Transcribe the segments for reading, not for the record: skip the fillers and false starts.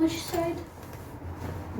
Which side?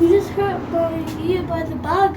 You just hurt my ear by the bag.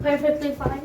Perfectly fine.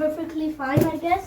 Perfectly fine, I guess.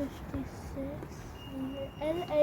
56 LA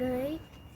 Great.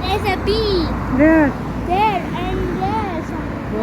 There's a bee There. there and there.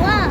What?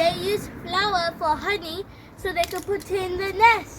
They use flour for honey so they can put it in the nest.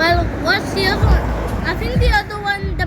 Well, what's the other one? I think the other one, the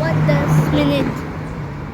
What 10 minutes?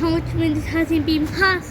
How much minutes has it been past?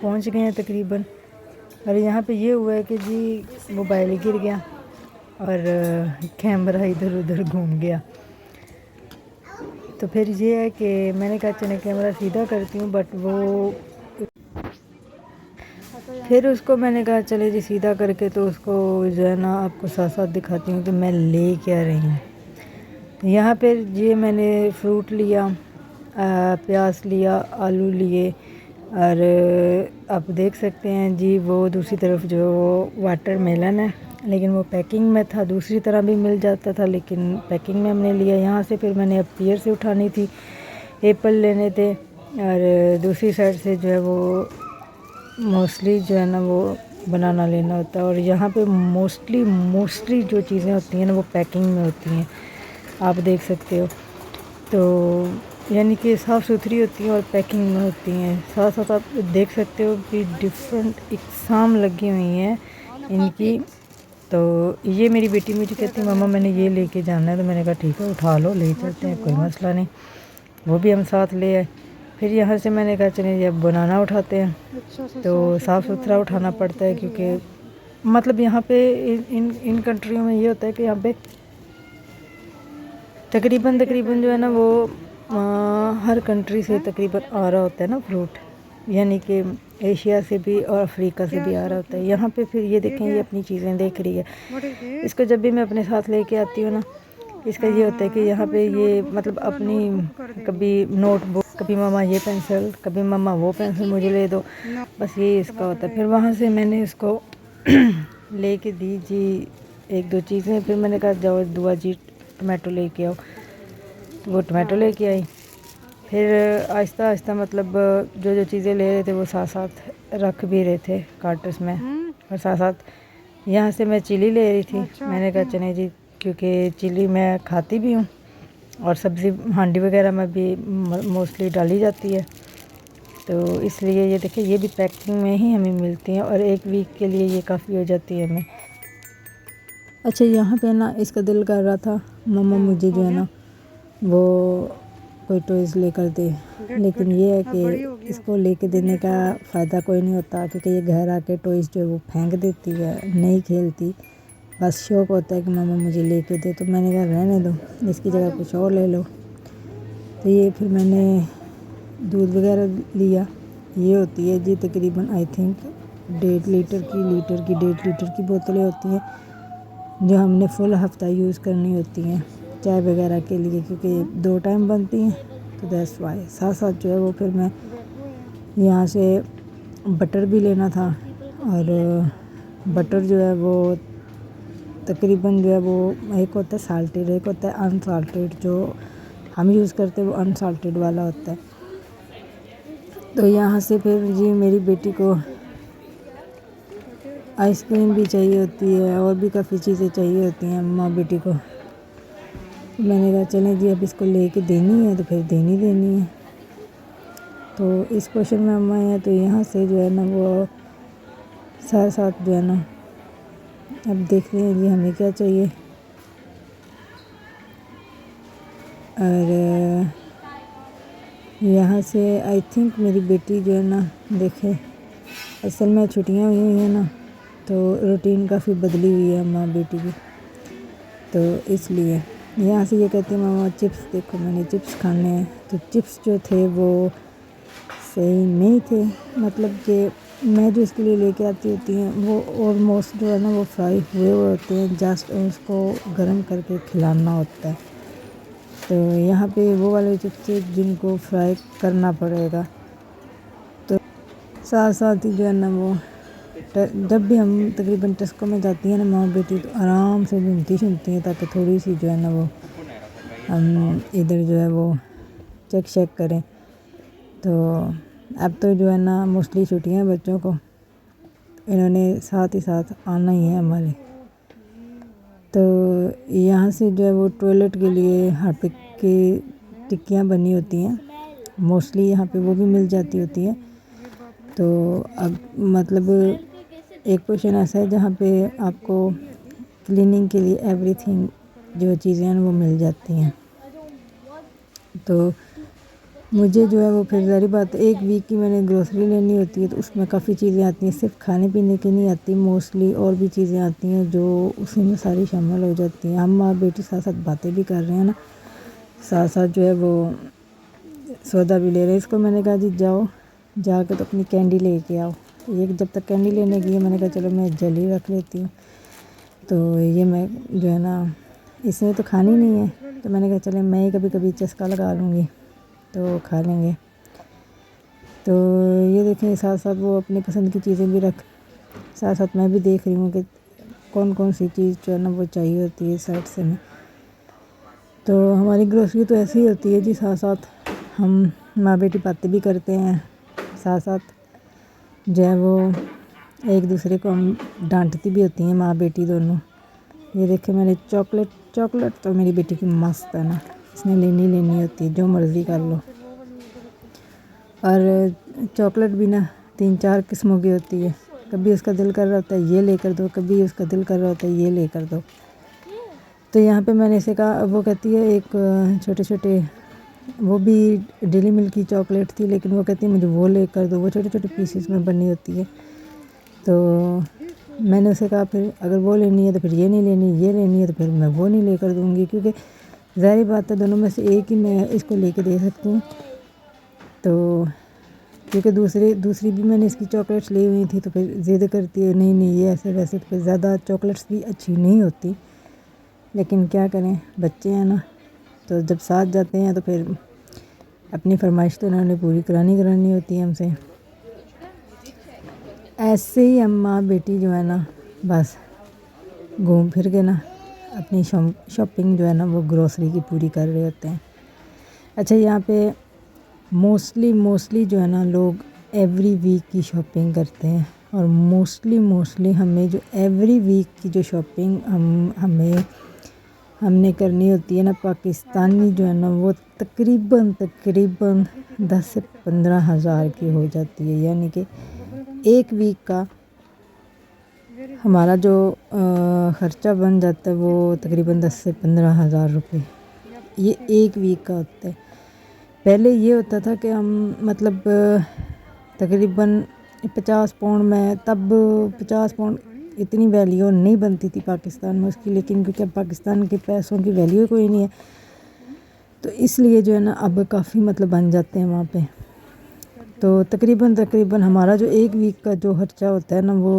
پہنچ گئے ہیں تقریباً. اور یہاں پہ یہ ہوا ہے کہ جی موبائل گر گیا اور کیمرہ ادھر ادھر گھوم گیا. تو پھر یہ ہے کہ میں نے کہا چلیں کیمرہ سیدھا کرتی ہوں, بٹ وہ پھر اس کو میں نے کہا چلے جی سیدھا کر کے تو اس کو جو ہے نا آپ کو ساتھ ساتھ دکھاتی ہوں کہ میں لے کیا رہی ہوں. یہاں پہ یہ میں نے فروٹ لیا, پیاز لیا, آلو لیے, اور آپ دیکھ سکتے ہیں جی وہ دوسری طرف جو واٹر میلن ہے, لیکن وہ پیکنگ میں تھا. دوسری طرح بھی مل جاتا تھا لیکن پیکنگ میں ہم نے لیا. یہاں سے پھر میں نے اب پیئر سے اٹھانی تھی, ایپل لینے تھے, اور دوسری سائڈ سے جو ہے وہ موسٹلی جو ہے نا وہ بنانا لینا ہوتا ہے. اور یہاں پہ موسٹلی جو چیزیں ہوتی ہیں نا وہ پیکنگ میں ہوتی ہیں, آپ دیکھ سکتے ہو. تو یعنی کہ صاف ستھری ہوتی ہیں اور پیکنگ میں ہوتی ہیں. ساتھ ساتھ آپ دیکھ سکتے ہو کہ ڈفرینٹ اقسام لگی ہوئی ہیں ان کی. تو یہ میری بیٹی مجھے کہتی ماما میں نے یہ لے کے جانا ہے, تو میں نے کہا ٹھیک ہے اٹھا لو, لے چلتے ہیں, کوئی مسئلہ نہیں. وہ بھی ہم ساتھ لے آئے. پھر یہاں سے میں نے کہا چلیں یہ بنانا اٹھاتے ہیں. تو صاف ستھرا اٹھانا پڑتا ہے کیونکہ مطلب یہاں پہ ان کنٹریوں میں یہ ہوتا ہے کہ یہاں پہ تقریباً جو ہے نا وہ ہر کنٹری سے تقریباً آ رہا ہوتا ہے نا فروٹ, یعنی کہ ایشیا سے بھی اور افریقہ سے بھی آ رہا ہوتا ہے. یہاں پہ پھر یہ دیکھیں یہ اپنی چیزیں دیکھ رہی ہے. اس کو جب بھی میں اپنے ساتھ لے کے آتی ہوں نا, اس کا یہ ہوتا ہے کہ یہاں پہ یہ مطلب اپنی کبھی نوٹ بک, کبھی ماما یہ پینسل, کبھی ماما وہ پینسل مجھے لے دو, بس یہ اس کا ہوتا ہے. پھر وہاں سے میں نے اس کو لے کے دی جی ایک دو چیزیں. پھر میں نے کہا جاؤ دعا جی ٹمیٹو لے کے آؤ, وہ ٹمیٹو لے کے آئی. پھر آہستہ آہستہ مطلب جو چیزیں لے رہے تھے وہ ساتھ ساتھ رکھ بھی رہے تھے کارٹس میں, اور ساتھ ساتھ یہاں سے میں چلی لے رہی تھی. میں نے کہا چلیں جی کیونکہ چلی میں کھاتی بھی ہوں, اور سبزی ہانڈی وغیرہ میں بھی موسٹلی ڈالی جاتی ہے, تو اس لیے یہ دیکھیں یہ بھی پیکنگ میں ہی ہمیں ملتی ہیں, اور ایک ویک کے لیے یہ کافی ہو جاتی ہے ہمیں. اچھا یہاں پہ نا اس کا دل کر رہا تھا ماما مجھے جو ہے نا وہ کوئی ٹوائز لے کر دے, لیکن یہ ہے کہ اس کو لے کے دینے کا فائدہ کوئی نہیں ہوتا, کیونکہ یہ گھر آ کے ٹوائز جو ہے وہ پھینک دیتی ہے, نہیں کھیلتی. بس شوق ہوتا ہے کہ ماما مجھے لے کے دے, تو میں نے کہا رہنے دو, اس کی جگہ کچھ اور لے لو. تو یہ پھر میں نے دودھ وغیرہ لیا. یہ ہوتی ہے جی تقریباً آئی تھنک 1.5 لیٹر کی بوتلیں ہوتی ہیں جو ہم نے فل ہفتہ یوز کرنی ہوتی ہیں چائے وغیرہ کے لیے, کیونکہ 2 ٹائم بنتی ہیں, تو دیٹس وائی. ساتھ ساتھ جو ہے وہ پھر میں یہاں سے بٹر بھی لینا تھا, اور بٹر جو ہے وہ تقریباً جو ہے وہ ایک ہوتا ہے سالٹیڈ, ایک ہوتا ہے انسالٹیڈ. جو ہم یوز کرتے ہیں وہ انسالٹیڈ والا ہوتا ہے. تو یہاں سے پھر جی میری بیٹی کو آئس کریم بھی چاہیے ہوتی ہے, اور بھی کافی چیزیں چاہیے ہوتی ہیں ماں بیٹی کو. میں نے کہا چلیں جی اب اس کو لے کے دینی ہے تو پھر دینی ہے. تو اس کوشچن میں ہم آئے ہیں, تو یہاں سے جو ہے نا وہ ساتھ جو ہے نا اب دیکھتے ہیں جی ہمیں کیا چاہیے. اور یہاں سے آئی تھنک میری بیٹی جو ہے نا دیکھے اصل میں چھٹیاں ہوئی ہیں نا, تو روٹین کافی بدلی ہوئی ہے ماں بیٹی کی. تو اس لیے یہاں سے یہ کہتے ہیں ماما چپس دیکھو, میں نے چپس کھانے ہیں. تو چپس جو تھے وہ صحیح نہیں تھے, مطلب کہ میں جو اس کے لیے لے کے آتی ہوتی ہیں وہ آلموسٹ جو ہے نا وہ فرائی ہوئے ہوتے ہیں, جسٹ اس کو گرم کر کے کھلانا ہوتا ہے. تو یہاں پہ وہ والے چپس جن کو فرائی کرنا پڑے گا. تو ساتھ ہی جو ہے نا وہ جب بھی ہم تقریباً ٹیسکو میں جاتی ہیں نا ماں بیٹی, تو آرام سے گھومتی ہیں تاکہ تھوڑی سی جو ہے نا وہ ہم ادھر جو ہے وہ چیک کریں. تو اب تو جو ہے نا موسٹلی چھٹیاں ہیں بچوں کو, انہوں نے ساتھ ہی ساتھ آنا ہی ہے ہمارے. تو یہاں سے جو ہے وہ ٹوائلٹ کے لیے ہارپک کی ٹکیاں بنی ہوتی ہیں, موسٹلی یہاں پہ وہ بھی مل جاتی ہوتی ہیں. تو اب مطلب ایک پورشن ایسا ہے جہاں پہ آپ کو کلیننگ کے لیے ایوری تھنگ جو چیزیں ہیں وہ مل جاتی ہیں. تو مجھے جو ہے وہ پھر ظاہری بات ایک ویک کی میں نے گروسری لینی ہوتی ہے تو اس میں کافی چیزیں آتی ہیں، صرف کھانے پینے کی نہیں آتی، موسٹلی اور بھی چیزیں آتی ہیں جو اسی میں ساری شامل ہو جاتی ہیں۔ ہم ماں بیٹی ساتھ ساتھ باتیں بھی کر رہے ہیں نا، ساتھ ساتھ جو ہے وہ سودا بھی لے رہے ہیں۔ اس کو میں نے کہا جی جاؤ جا کے تو اپنی کینڈی لے کے آؤ، یہ جب تک کینڈی لینے گئی میں نے کہا چلو میں جلی رکھ لیتی ہوں، تو یہ میں جو ہے نا اس نے تو کھانی نہیں ہے، تو میں نے کہا چلے میں ہی کبھی کبھی چسکا لگا لوں گی تو کھا لیں گے۔ تو یہ دیکھیں ساتھ ساتھ وہ اپنی پسند کی چیزیں بھی رکھ، ساتھ ساتھ میں بھی دیکھ رہی ہوں کہ کون کون سی چیز جو ہے نا وہ چاہیے ہوتی ہے سائٹ سے میں۔ تو ہماری گروسری تو ایسی ہی ہوتی ہے جی، ساتھ ساتھ ہم ماں بیٹی باتیں بھی کرتے ہیں، ساتھ ساتھ جو ہے وہ ایک دوسرے کو ہم ڈانٹتی بھی ہوتی ہیں ماں بیٹی دونوں۔ یہ دیکھیں میں نے چاکلیٹ تو میری بیٹی کی مست ہے نا، اس نے لینی ہوتی ہے، جو مرضی کر لو۔ اور چاکلیٹ بھی نا 3-4 قسموں کی ہوتی ہے، کبھی اس کا دل کر رہا ہوتا ہے یہ لے کر دو، کبھی اس کا دل کر رہا ہوتا ہے یہ لے کر دو۔ تو یہاں پہ میں نے اسے کہا، وہ کہتی ہے ایک چھوٹے وہ بھی ڈیلی ملک کی چاکلیٹ تھی، لیکن وہ کہتی ہے مجھے وہ لے کر دو، وہ چھوٹے پیسز میں بنی ہوتی ہے۔ تو میں نے اسے کہا پھر اگر وہ لینی ہے تو پھر یہ نہیں لینی، یہ لینی ہے تو پھر میں وہ نہیں لے کر دوں گی، کیونکہ ظاہری بات ہے دونوں میں سے ایک ہی میں اس کو لے کے دے سکتی ہوں۔ تو کیونکہ دوسری بھی میں نے اس کی چاکلیٹس لی ہوئی تھی، تو پھر ضد کرتی ہے نہیں یہ ایسے ویسے، تو پھر زیادہ چاکلیٹس بھی اچھی نہیں ہوتی، لیکن کیا کریں بچے ہیں نا، تو جب ساتھ جاتے ہیں تو پھر اپنی فرمائش تو انہوں نے پوری کرانی ہوتی ہے ہم سے۔ ایسے ہی ہم ماں بیٹی جو ہے نا بس گھوم پھر کے نا اپنی شاپنگ جو ہے نا وہ گروسری کی پوری کر رہے ہوتے ہیں۔ اچھا یہاں پہ موسٹلی جو ہے نا لوگ ایوری ویک کی شاپنگ کرتے ہیں، اور موسٹلی ہمیں جو ایوری ویک کی جو شاپنگ ہم نے کرنی ہوتی ہے نا پاکستانی جو ہے نا، وہ تقریباً 10 سے 15 ہزار کی ہو جاتی ہے، یعنی کہ ایک ویک کا ہمارا جو خرچہ بن جاتا ہے وہ تقریباً 10 سے 15 ہزار روپے، یہ ایک ویک کا ہوتا ہے۔ پہلے یہ ہوتا تھا کہ ہم مطلب تقریباً 50 پاؤنڈ میں، تب 50 پاؤنڈ اتنی ویلیو نہیں بنتی تھی پاکستان میں اس کی، لیکن کیونکہ اب پاکستان کے پیسوں کی ویلیو کوئی نہیں ہے، تو اس لیے جو ہے نا اب کافی مطلب بن جاتے ہیں وہاں پہ۔ تو تقریباً ہمارا جو ایک ویک کا جو خرچہ ہوتا ہے نا وہ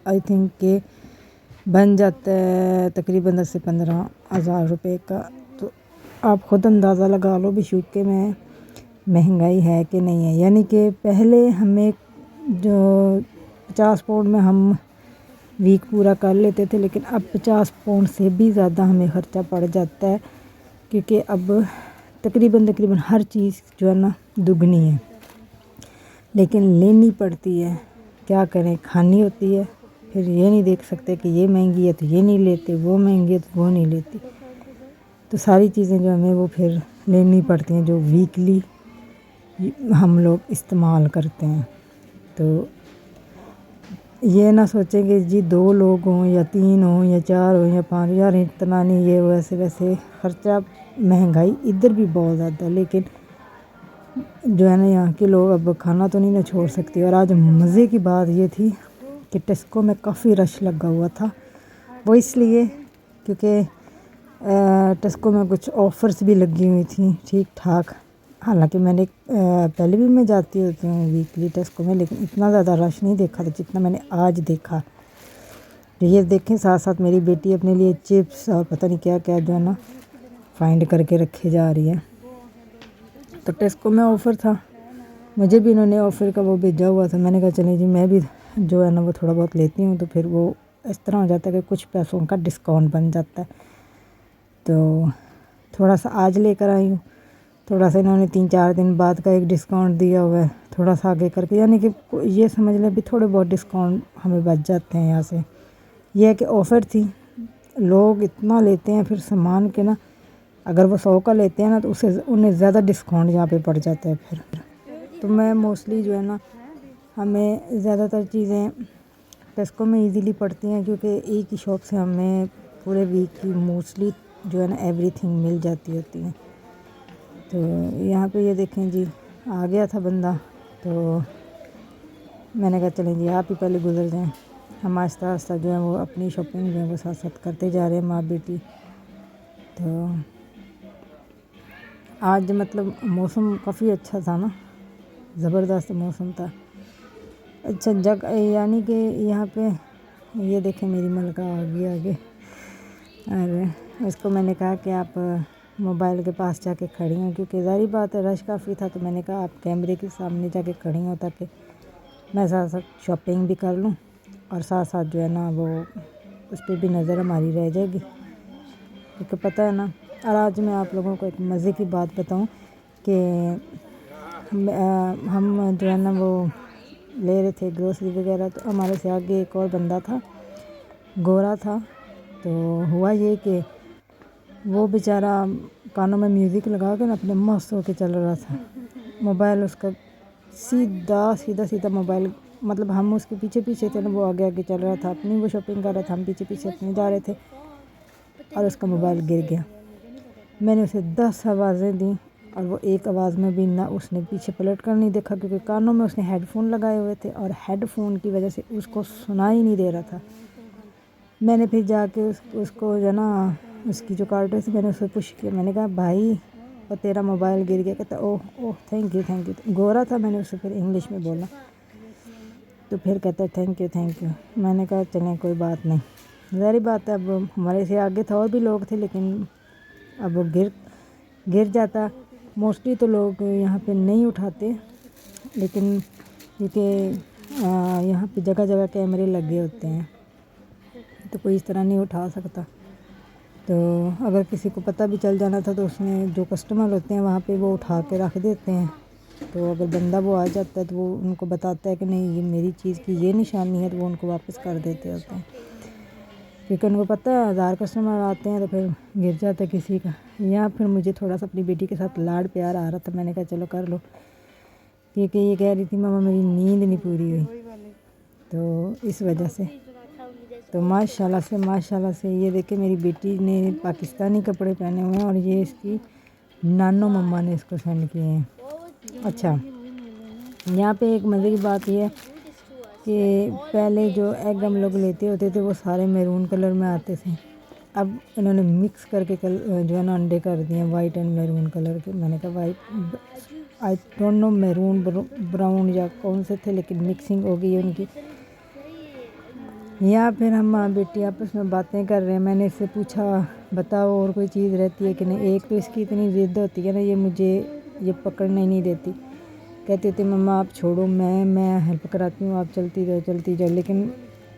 آئی تھنک کہ بن جاتا ہے تقریباً 10 سے 15 ہزار روپے کا۔ تو آپ خود اندازہ لگا لو بھی شوکے میں مہنگائی ہے کہ نہیں ہے، یعنی کہ پہلے ہمیں جو 50 پاؤنڈ میں ہم ویک پورا کر لیتے تھے، لیکن اب 50 پاؤنڈ سے بھی زیادہ ہمیں خرچہ پڑ جاتا ہے، کیونکہ اب تقریباً ہر چیز جو ہے نا دگنی ہے، لیکن لینی پڑتی ہے، کیا کریں کھانی ہوتی ہے، پھر یہ نہیں دیکھ سکتے کہ یہ مہنگی ہے تو یہ نہیں لیتے، وہ مہنگی ہے تو وہ نہیں لیتی، تو ساری چیزیں جو ہمیں وہ پھر لینی پڑتی ہیں جو ویکلی ہم لوگ استعمال کرتے ہیں۔ تو یہ نہ سوچیں کہ جی 2 لوگ ہوں یا 3 ہوں یا 4 ہوں یا 5، یار اتنا نہیں، یہ ویسے خرچہ مہنگائی ادھر بھی بہت زیادہ ہے، لیکن جو ہے نا یہاں کے لوگ اب کھانا تو نہیں نہ چھوڑ سکتے۔ اور آج مزے کی بات یہ تھی کہ ٹیسکو میں کافی رش لگا ہوا تھا، وہ اس لیے کیونکہ ٹیسکو میں کچھ آفرز بھی لگی ہوئی تھیں ٹھیک ٹھاک، حالانکہ میں نے پہلے بھی میں جاتی ہوتی ہوں ویکلی ٹیسکو میں، لیکن اتنا زیادہ رش نہیں دیکھا تھا جتنا میں نے آج دیکھا۔ یہ دیکھیں ساتھ ساتھ میری بیٹی اپنے لیے چپس اور پتہ نہیں کیا کیا جو ہے نا فائنڈ کر کے رکھے جا رہی ہے۔ تو ٹیسکو میں آفر تھا، مجھے بھی انہوں نے آفر کا وہ بھیجا ہوا تھا، میں نے کہا چلیں جی میں بھی جو ہے نا وہ تھوڑا بہت لیتی ہوں، تو پھر وہ اس طرح ہو جاتا ہے کہ کچھ پیسوں کا ڈسکاؤنٹ بن جاتا ہے۔ تو تھوڑا سا آج لے کر آئی ہوں، تھوڑا سا انہوں نے 3-4 دن بعد کا ایک ڈسکاؤنٹ دیا ہوا ہے، تھوڑا سا آگے کر کے، یعنی کہ یہ سمجھ لیں بھی تھوڑے بہت ڈسکاؤنٹ ہمیں بچ جاتے ہیں یہاں سے۔ یہ ہے کہ آفر تھی، لوگ اتنا لیتے ہیں پھر سامان کے نا، اگر وہ 100 کا لیتے ہیں نا تو اسے انہیں زیادہ ڈسکاؤنٹ یہاں پہ پڑ جاتا ہے پھر۔ تو میں موسٹلی جو ہے نا ہمیں زیادہ تر چیزیں ٹیسکو میں ایزیلی پڑتی ہیں، کیونکہ ایک ہی شاپ سے ہمیں پورے ویک کی موسٹلی جو ہے نا ایوری تھنگ مل جاتی ہوتی ہیں۔ تو یہاں پہ یہ دیکھیں جی آ گیا تھا بندہ، تو میں نے کہا چلیں جی آپ ہی پہلے گزر جائیں، ہم آہستہ آہستہ جو ہے وہ اپنی شاپنگ جو ہے وہ ساتھ ساتھ کرتے جا رہے ہیں ماں بیٹی۔ تو آج مطلب موسم کافی اچھا تھا نا، زبردست موسم تھا۔ اچھا جگہ یعنی کہ یہاں پہ یہ دیکھیں میری ملکہ آ گئی آگے، اور اس کو میں نے کہا کہ آپ موبائل کے پاس جا کے کھڑی ہوں، کیونکہ ظاہری بات ہے رش کافی تھا، تو میں نے کہا آپ کیمرے کے سامنے جا کے کھڑی ہوں تاکہ میں ساتھ ساتھ شاپنگ بھی کر لوں اور ساتھ ساتھ جو ہے نا وہ اس پہ بھی نظر ہماری رہ جائے گی، کیونکہ پتہ ہے نا۔ اور آج میں آپ لوگوں کو ایک مزے کی بات بتاؤں کہ ہم جو ہے نا وہ لے رہے تھے گروسری وغیرہ، تو ہمارے سے آگے ایک اور بندہ تھا، گورا تھا۔ تو ہوا یہ کہ وہ بیچارہ کانوں میں میوزک لگا کر اپنے مست ہو کے چل رہا تھا، موبائل اس کا سیدھا موبائل، مطلب ہم اس کے پیچھے پیچھے تھے نا، وہ آگے آگے چل رہا تھا اپنی وہ شاپنگ کر رہا تھا، ہم پیچھے پیچھے اپنے جا رہے تھے، اور اس کا موبائل گر گیا۔ میں نے اسے 10 آوازیں دیں اور وہ ایک آواز میں بھی نہ اس نے پیچھے پلٹ کر نہیں دیکھا، کیونکہ کانوں میں اس نے ہیڈ فون لگائے ہوئے تھے اور ہیڈ فون کی وجہ سے اس کو سنائی نہیں دے رہا تھا۔ میں نے پھر جا کے اس کو جو ہے نا اس کی جو کارٹر تھی، میں نے اس سے پوچھ کیا، میں نے کہا بھائی اور تیرا موبائل گر گیا، کہتا اوہ تھینک یو۔ گورا تھا، میں نے اس سے پھر انگلش میں بولا، تو پھر کہتا ہے تھینک یو۔ میں نے کہا چلیں کوئی بات نہیں، ظاہری بات ہے اب ہمارے سے آگے تھا اور بھی لوگ تھے، لیکن اب وہ گر جاتا۔ موسٹلی تو لوگ یہاں پہ نہیں اٹھاتے، لیکن کیونکہ یہاں پہ جگہ جگہ کیمرے لگے ہوتے ہیں تو کوئی اس طرح نہیں اٹھا سکتا۔ تو اگر کسی کو پتہ بھی چل جانا تھا تو اس میں جو کسٹمر ہوتے ہیں وہاں پہ وہ اٹھا کے رکھ دیتے ہیں، تو اگر بندہ وہ آ جاتا ہے تو وہ ان کو بتاتا ہے کہ نہیں یہ میری چیز کی یہ نشانی ہے، تو وہ ان کو واپس کر دیتے ہوتے ہیں، کیونکہ ان کو پتہ ہے 1000 کسٹمر آتے ہیں تو پھر گر جاتا ہے کسی کا۔ یہاں پھر مجھے تھوڑا سا اپنی بیٹی کے ساتھ لاڈ پیار آ رہا تھا، میں نے کہا چلو کر لو، کیونکہ یہ کہہ رہی تھی ماما میری نیند نہیں پوری ہوئی، تو اس وجہ سے۔ تو ماشاءاللہ سے یہ دیکھیں میری بیٹی نے پاکستانی کپڑے پہنے ہوئے ہیں اور یہ اس کی نانو مما نے اس کو سینڈ کیے ہیں۔ اچھا یہاں پہ ایک مزے کی بات یہ ہے کہ پہلے جو ایگ ہم لوگ لیتے ہوتے تھے وہ سارے میرون کلر میں آتے تھے، اب انہوں نے مکس کر کے جو ہے نا انڈے کر دیے ہیں وائٹ اینڈ میرون کلر کے۔ میں نے کہا white I don't know maroon brown یا کون سے تھے، لیکن مکسنگ ہو گئی ہے ان کی۔ یہاں پھر ہم ماں بیٹی آپس میں باتیں کر رہے ہیں، میں نے اس سے پوچھا بتاؤ اور کوئی چیز رہتی ہے کہ نہیں، ایک تو اس کی اتنی ضد ہوتی ہے نا، یہ مجھے یہ پکڑنے نہیں دیتی، کہتی تھی مما آپ چھوڑو، میں ہیلپ کراتی ہوں، آپ چلتی جاؤ، لیکن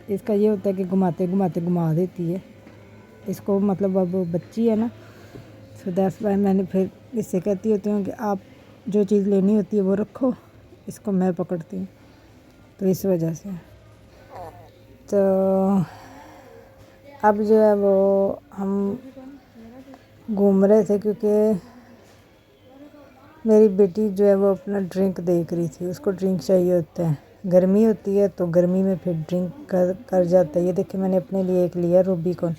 اس کا یہ ہوتا ہے کہ گھماتے گھما دیتی ہے اس کو، مطلب اب بچی ہے نا، سو دیٹس وائی میں نے پھر اس سے کہتی ہوتی ہوں کہ آپ جو چیز لینی ہوتی ہے وہ رکھو، اس کو میں پکڑتی ہوں، تو اس وجہ سے۔ تو اب جو ہے وہ ہم گھوم رہے تھے، کیونکہ میری بیٹی جو ہے وہ اپنا ڈرنک دیکھ رہی تھی، اس کو ڈرنک چاہیے ہوتا ہے، گرمی ہوتی ہے تو گرمی میں پھر ڈرنک کر جاتا ہے۔ یہ دیکھیں میں نے اپنے لیے ایک لیا روبیکون،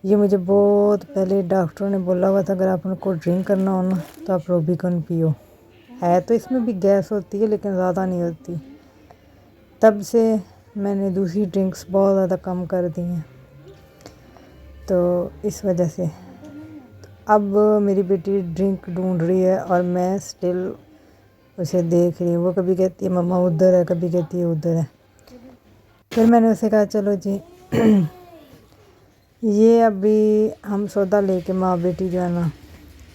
یہ مجھے بہت پہلے ڈاکٹروں نے بولا ہوا تھا اگر آپ ان کو ڈرنک کرنا ہو نا تو آپ روبیکون پیو، ہے تو اس میں بھی گیس ہوتی ہے لیکن زیادہ نہیں ہوتی، تب سے میں نے دوسری ڈرنکس بہت زیادہ کم کر دی ہیں، تو اس وجہ سے۔ اب میری بیٹی ڈرنک ڈھونڈ رہی ہے اور میں سٹل اسے دیکھ رہی ہوں، وہ کبھی کہتی ہے مما ادھر ہے، کبھی کہتی ہے ادھر ہے۔ پھر میں نے اسے کہا چلو جی یہ ابھی ہم سودا لے کے ماں بیٹی جو ہے نا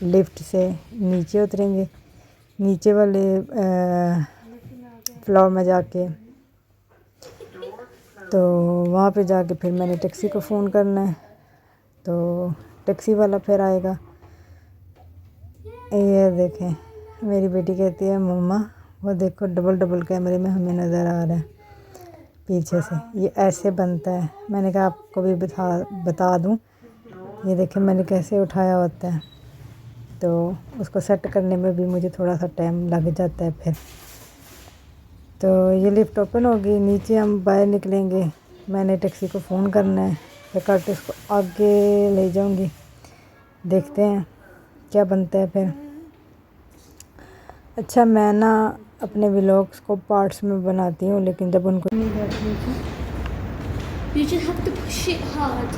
لفٹ سے نیچے اتریں گے، نیچے والے فلور میں جا کے، تو وہاں پہ جا کے پھر میں نے ٹیکسی کو فون کرنا ہے، تو ٹیکسی والا پھر آئے گا۔ یہ دیکھیں میری بیٹی کہتی ہے مما وہ دیکھو ڈبل کیمرے میں ہمیں نظر آ رہا ہے پیچھے سے، یہ ایسے بنتا ہے۔ میں نے کہا آپ کو بھی بتا دوں، یہ دیکھیں میں نے کیسے اٹھایا ہوتا ہے، تو اس کو سیٹ کرنے میں بھی مجھے تھوڑا سا ٹائم لگ جاتا ہے پھر۔ تو یہ لفٹ اوپن ہوگی، نیچے ہم باہر نکلیں گے، میں نے ٹیکسی کو فون کرنا ہے، پھر کر اس کو آگے لے جاؤں گی، دیکھتے ہیں کیا بنتا ہے پھر۔ اچھا میں نا اپنے ولاگس کو پارٹس میں بناتی ہوں لیکن جب ان کو You just have to push it hard.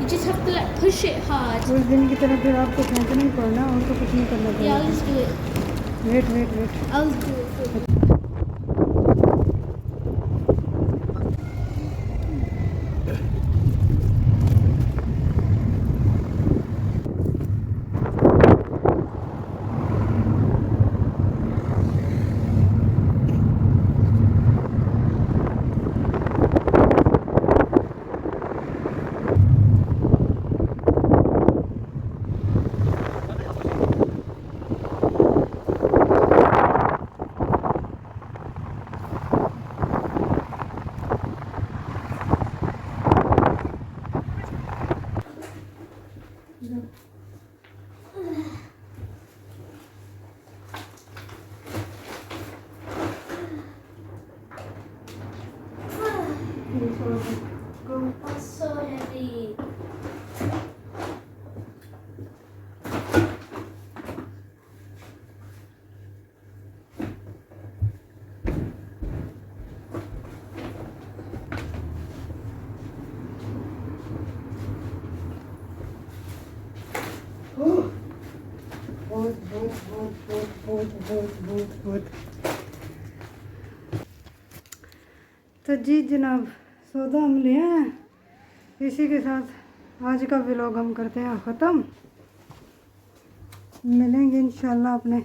You just have to like push it hard. اس دن کی طرح پھر آپ کو کھینچنا ہی پڑنا اور تو کچھ نہیں کرنا Yeah, I'll پڑے just do it. Wait wait wait I'll do it for you. That's so heavy. بہت تو جی جناب سودا ہم لے ہیں اسی کے ساتھ آج کا ولاگ ہم کرتے ہیں ختم ملیں گے انشاءاللہ اپنے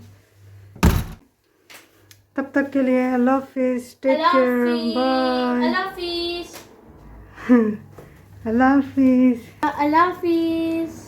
تب تک کے لیے اللہ حافظ take care bye Allah Hafiz. اللہ حافظ Allah Hafiz.